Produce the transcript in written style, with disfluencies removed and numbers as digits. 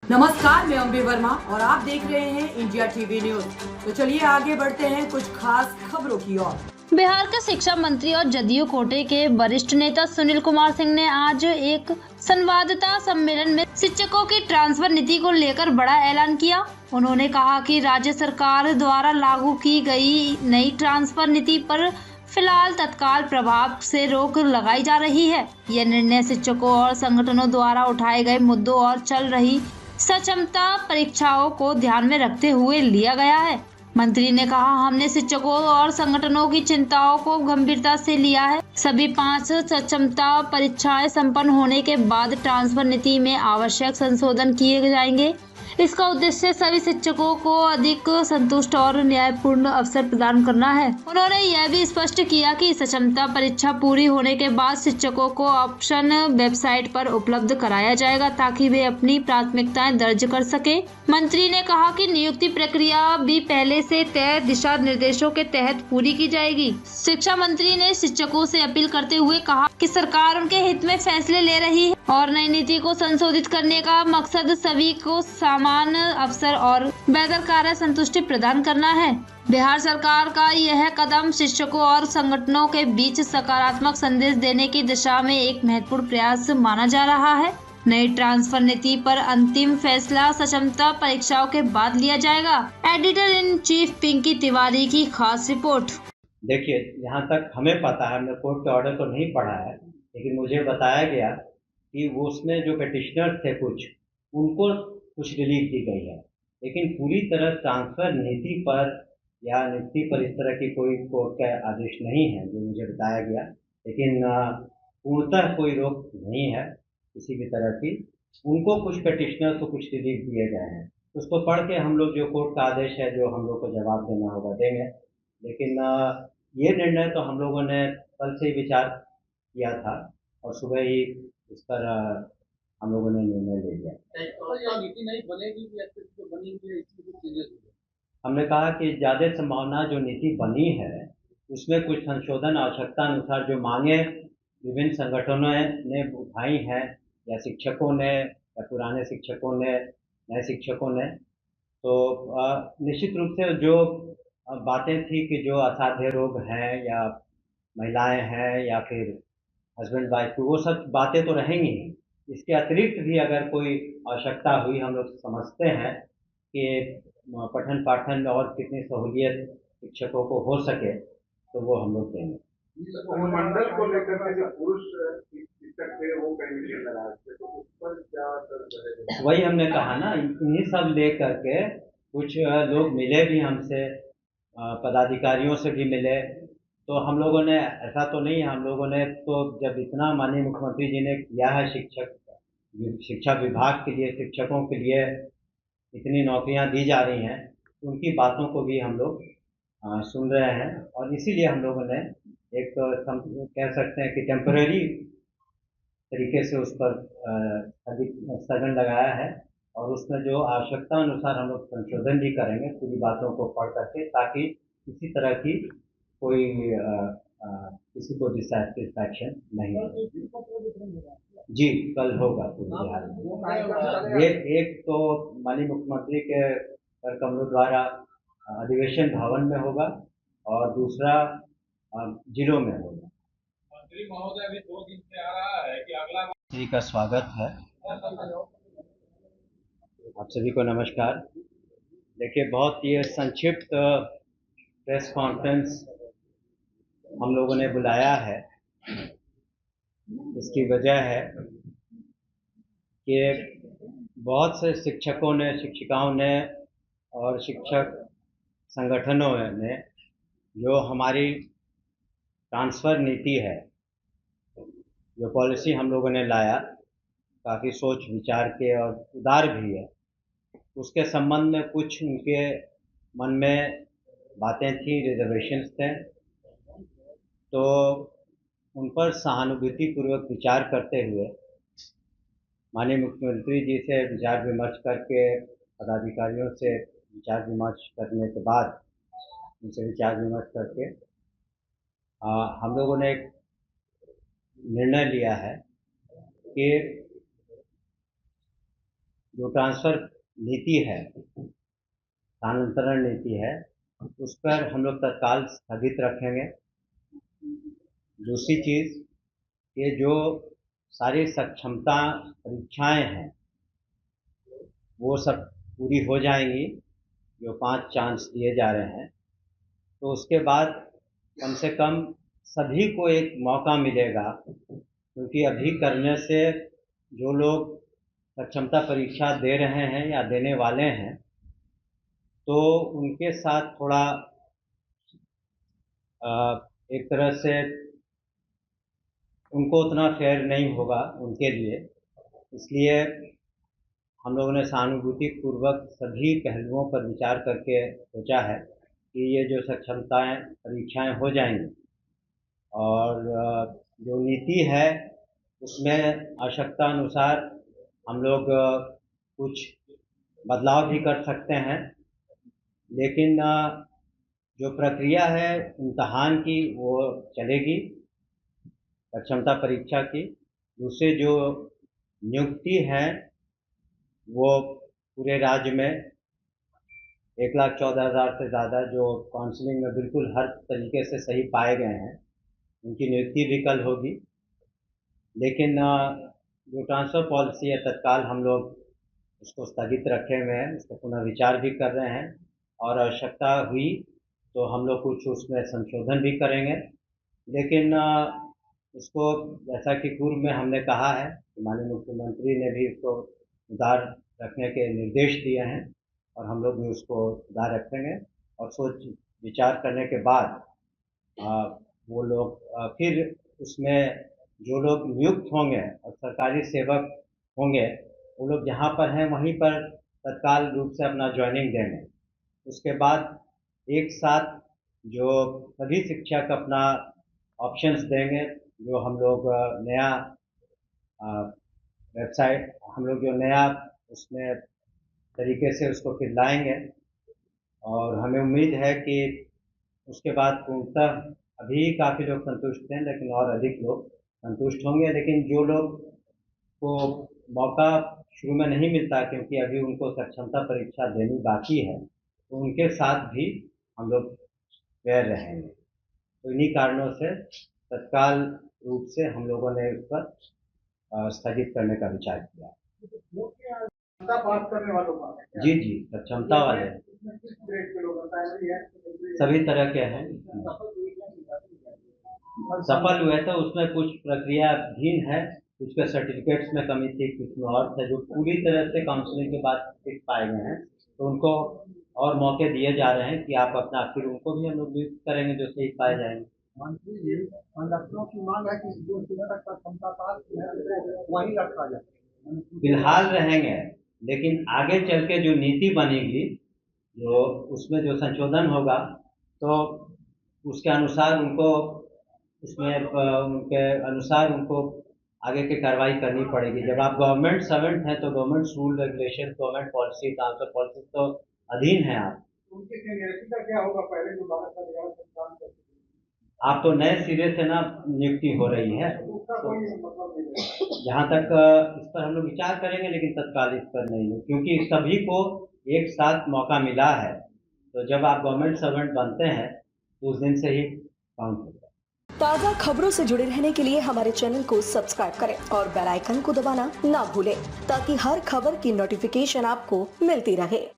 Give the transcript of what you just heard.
नमस्कार, मैं अम्बे वर्मा और आप देख रहे हैं इंडिया टीवी न्यूज। तो चलिए आगे बढ़ते हैं कुछ खास खबरों की ओर। बिहार के शिक्षा मंत्री और जदयू कोटे के वरिष्ठ नेता सुनील कुमार सिंह ने आज एक संवाददाता सम्मेलन में शिक्षकों की ट्रांसफर नीति को लेकर बड़ा ऐलान किया। उन्होंने कहा कि राज्य सरकार द्वारा लागू की गई नई ट्रांसफर नीति पर फिलहाल तत्काल प्रभाव से रोक लगाई जा रही है। यह निर्णय शिक्षकों और संगठनों द्वारा उठाए गए मुद्दों और चल रही सक्षमता परीक्षाओं को ध्यान में रखते हुए लिया गया है। मंत्री ने कहा, हमने शिक्षकों और संगठनों की चिंताओं को गंभीरता से लिया है। सभी 5 सक्षमता परीक्षाएं संपन्न होने के बाद ट्रांसफर नीति में आवश्यक संशोधन किए जाएंगे। इसका उद्देश्य सभी शिक्षकों को अधिक संतुष्ट और न्यायपूर्ण अवसर प्रदान करना है। उन्होंने यह भी स्पष्ट किया कि सक्षमता परीक्षा पूरी होने के बाद शिक्षकों को ऑप्शन वेबसाइट पर उपलब्ध कराया जाएगा ताकि वे अपनी प्राथमिकताएं दर्ज कर सके। मंत्री ने कहा कि नियुक्ति प्रक्रिया भी पहले से तय दिशा निर्देशों के तहत पूरी की जाएगी। शिक्षा मंत्री ने शिक्षकों से अपील करते हुए कहा कि सरकार उनके हित में फैसले ले रही है और नई नीति को संशोधित करने का मकसद सभी को समान अवसर और बेहतर कार्य संतुष्टि प्रदान करना है। बिहार सरकार का यह कदम शिक्षकों और संगठनों के बीच सकारात्मक संदेश देने की दिशा में एक महत्वपूर्ण प्रयास माना जा रहा है। नई ट्रांसफर नीति पर अंतिम फैसला सक्षमता परीक्षाओं के बाद लिया जाएगा। Editor in chief Pinki Tiwari की खास रिपोर्ट। देखिए, यहाँ तक हमें पता है, हमने कोर्ट के ऑर्डर तो नहीं पढ़ा है, लेकिन मुझे बताया गया कि वो उसमें जो पेटिशनर्स थे उनको कुछ रिलीफ दी गई है, लेकिन पूरी तरह ट्रांसफर नीति पर या नियुक्ति पर इस तरह की कोई कोर्ट का आदेश नहीं है जो मुझे बताया गया। लेकिन पूर्णतः कोई रोक नहीं है किसी भी तरह की। उनको कुछ पेटिशनर्स को कुछ रिलीफ दिए गए हैं, उसको पढ़ के हम लोग जो कोर्ट का आदेश है जो हम लोग को जवाब देना होगा देंगे। लेकिन ये निर्णय तो हम लोगों ने कल से ही विचार किया था और सुबह ही इस पर हम लोगों ने निर्णय ले लिया। नीति नहीं बनेगी कि जो बनी हुई है इसमें कुछ चेंजेस होंगे? हमने कहा कि ज़्यादा संभावना जो नीति बनी है उसमें कुछ संशोधन आवश्यकता अनुसार जो मांगे विभिन्न संगठनों ने उठाई हैं या शिक्षकों ने या पुराने शिक्षकों ने नए शिक्षकों ने, तो निश्चित रूप से जो बातें थी कि जो असाध्य रोग हैं या महिलाएं हैं या फिर हस्बैंड वाइफ की, वो सब बातें तो रहेंगी ही। इसके अतिरिक्त भी अगर कोई आवश्यकता हुई, हम लोग समझते हैं कि पठन पाठन में और कितनी सहूलियत शिक्षकों को हो सके तो वो हम लोग देंगे। मंडल को लेकर के जो पुरुष शिक्षक थे वो कहीं नाराज थे, तो उस पर क्या असर रहेगा? वही हमने कहा ना, इन्हीं सब ले करके कुछ लोग मिले भी हमसे, पदाधिकारियों से भी मिले, तो हम लोगों ने ऐसा तो नहीं है, हम लोगों ने तो जब इतना माननीय मुख्यमंत्री जी ने किया है शिक्षा विभाग के लिए, शिक्षकों के लिए इतनी नौकरियां दी जा रही हैं, उनकी बातों को भी हम लोग सुन रहे हैं और इसीलिए हम लोगों ने एक कह सकते हैं कि टेम्परेरी तरीके से उस पर स्थगन लगाया है और उसमें जो आवश्यकता अनुसार हम लोग संशोधन भी करेंगे पूरी बातों को पढ़ करके, ताकि किसी तरह की कोई किसी को डिससैटिस्फैक्शन नहीं हो। जी, कल होगा पूरे बिहार में। ये एक तो माननीय मुख्यमंत्री के कर कमलों द्वारा अधिवेशन भवन में होगा और दूसरा जिलों में होगा। मंत्री महोदय अभी 2 दिन से आ रहा है कि अगला जी का स्वागत है। आप सभी को नमस्कार। देखिए, बहुत ये संक्षिप्त प्रेस कॉन्फ्रेंस हम लोगों ने बुलाया है। इसकी वजह है कि बहुत से शिक्षकों ने, शिक्षिकाओं ने और शिक्षक संगठनों ने जो हमारी ट्रांसफ़र नीति है, जो पॉलिसी हम लोगों ने लाया, काफ़ी सोच विचार के और उदार भी है, उसके संबंध में कुछ उनके मन में बातें थी, रिजर्वेशंस थे, तो उन पर सहानुभूतिपूर्वक विचार करते हुए माननीय मुख्यमंत्री जी से विचार विमर्श करके, पदाधिकारियों से विचार विमर्श करने के बाद, उनसे विचार विमर्श करके हम लोगों ने एक निर्णय लिया है कि जो ट्रांसफ़र नीति है, स्थानांतरण नीति है, उस पर हम लोग तत्काल स्थगित रखेंगे। दूसरी चीज़, ये जो सारी सक्षमता परीक्षाएं हैं वो सब पूरी हो जाएंगी, जो 5 चांस दिए जा रहे हैं, तो उसके बाद कम से कम सभी को एक मौका मिलेगा, क्योंकि अभी करने से जो लोग सक्षमता परीक्षा दे रहे हैं या देने वाले हैं, तो उनके साथ थोड़ा एक तरह से उनको उतना फेयर नहीं होगा उनके लिए। इसलिए हम लोगों ने सहानुभूति पूर्वक सभी पहलुओं पर विचार करके सोचा है कि ये जो सक्षमताएं परीक्षाएं हो जाएंगी और जो नीति है उसमें आवश्यकता अनुसार हम लोग कुछ बदलाव भी कर सकते हैं, लेकिन जो प्रक्रिया है इम्तहान की वो चलेगी, सक्षमता परीक्षा की। दूसरे जो नियुक्ति है वो पूरे राज्य में 1,14,000 से ज़्यादा जो काउंसलिंग में बिल्कुल हर तरीके से सही पाए गए हैं, उनकी नियुक्ति भी कल होगी। लेकिन जो ट्रांसफ़र पॉलिसी है तत्काल हम लोग उसको स्थगित रखे हुए हैं, उसको पुनर्विचार भी कर रहे हैं और आवश्यकता हुई तो हम लोग कुछ उसमें संशोधन भी करेंगे। लेकिन उसको जैसा कि पूर्व में हमने कहा है कि माननीय मुख्यमंत्री ने भी उसको सुधार रखने के निर्देश दिए हैं और हम लोग भी उसको सुधार रखेंगे और सोच विचार करने के बाद वो लोग फिर उसमें जो लोग नियुक्त होंगे और सरकारी सेवक होंगे वो लोग जहाँ पर हैं वहीं पर तत्काल रूप से अपना ज्वाइनिंग देंगे। उसके बाद एक साथ जो सभी शिक्षक अपना ऑप्शंस देंगे, जो हम लोग नया वेबसाइट हम लोग जो नया उसमें तरीके से उसको फिर लाएंगे और हमें उम्मीद है कि उसके बाद पूर्णतः अभी काफ़ी लोग संतुष्ट हैं, लेकिन और अधिक लोग संतुष्ट होंगे। लेकिन जो लोग को मौका शुरू में नहीं मिलता क्योंकि अभी उनको सक्षमता परीक्षा देनी बाकी है, तो उनके साथ भी हम लोग फेयर रहेंगे। तो इन्हीं कारणों से तत्काल रूप से हम लोगों ने उस पर स्थगित करने का विचार किया। पास करने वालों का जी जी, सक्षमता वाले सभी तरह के हैं। सफल हुए तो उसमें कुछ प्रक्रिया भीन है, कुछ के सर्टिफिकेट्स में कमी थी, कुछ में और थे। जो पूरी तरह से काउंसलिंग के बाद फिट पाए गए हैं तो उनको और मौके दिए जा रहे हैं कि आप अपना, फिर उनको भी हम लोग नियुक्त करेंगे जो सही पाए जाएंगे। मंत्री जी, लखनऊ की मांग है कि जो शिक्षक का क्षमता पास है वही रखा जाए। फिलहाल रहेंगे, लेकिन आगे चल के जो नीति बनेगी, जो उसमें जो संशोधन होगा, तो उसके अनुसार उनको उसमें उनके अनुसार उनको आगे की कार्रवाई करनी पड़ेगी। जब आप गवर्नमेंट सर्वेंट हैं तो government rule regulation, government policy, transfer policy तो अधीन हैं आप। उनकी सीनियरिटी का क्या होगा? पहले जो 12 साल काम करते आप तो नए सिरे से ना नियुक्ति हो रही है, उसका कोई मतलब नहीं है। जहाँ तक इस पर हम लोग विचार करेंगे, लेकिन तत्काल इस पर नहीं है, क्योंकि सभी को एक साथ मौका मिला है। तो जब आप गवर्नमेंट सर्वेंट बनते हैं तो उस दिन से ही काउंट होता है। ताज़ा खबरों से जुड़े रहने के लिए हमारे चैनल को सब्सक्राइब करें और बेल आइकन को दबाना ना भूलें, ताकि हर खबर की नोटिफिकेशन आपको मिलती रहे।